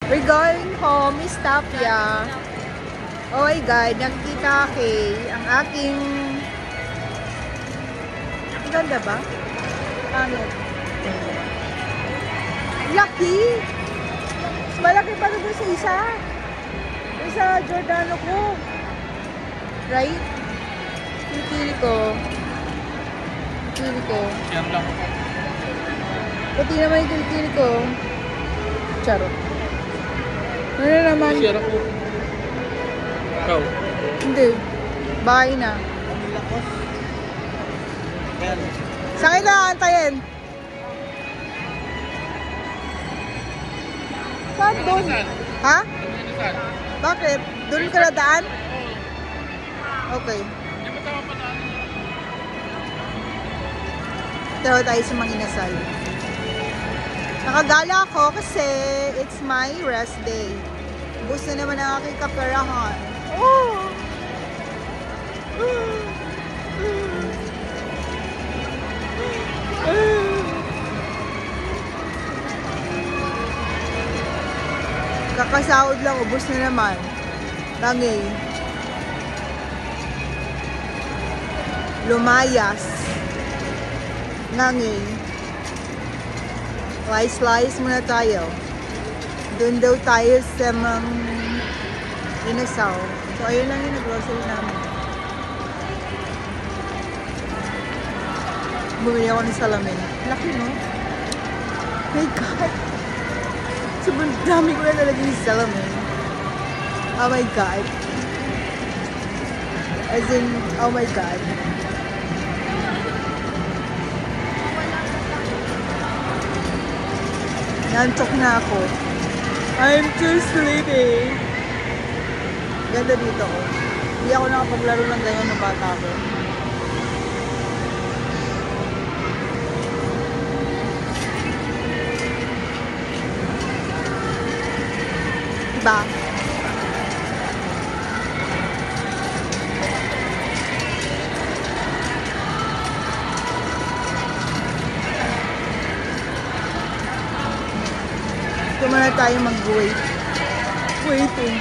We're going home, Miss Tapia. Oh my God, nakikita kay ang aking... Ang ganda ba? Ano? Laki! Malaki pa doon sa isa. Sa Giordano ko. Right? Kilikili ko. Kilikili ko. Yan lang. Pati naman yung kilikili ko. Charot. Ano naman? Sira ko. Ikaw. Hindi. Bahay na. Saan kita antayin? Saan doon? Ha? Bakit? Doon ka na daan? Okay. Tara tayo sa Manginasal. Nakagala ako kasi it's my rest day. Bus na naman ang aking kaperahan. Oh! Kakasahod lang, ubos na naman. Tangay. Lumayas. Nangay. Slice muna tayo. Doon daw tayo sa Inasaw. So, ayun lang yung nag-grocery namin. Bumili ako ng salamin. Laki, no? My God! Sobrang dami ko na nalagay yung salamin. Oh my God. As in, oh my God. Nantok na ako. I'm too sleepy. Ganda dito ko. Hindi ako nakapaglaro ng ganyan ng bata ko. Diba? Ito muna tayo mag-wait. Waiting.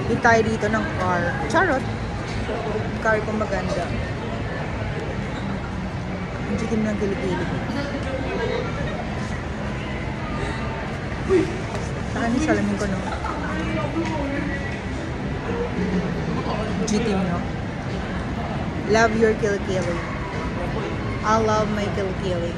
Hindi tayo dito ng car. Charot. Car ko maganda. Ang sikim ng kilikili. Saan yung salamin ko, no? Gitim, no? Love your kilikili. I love my kilikili.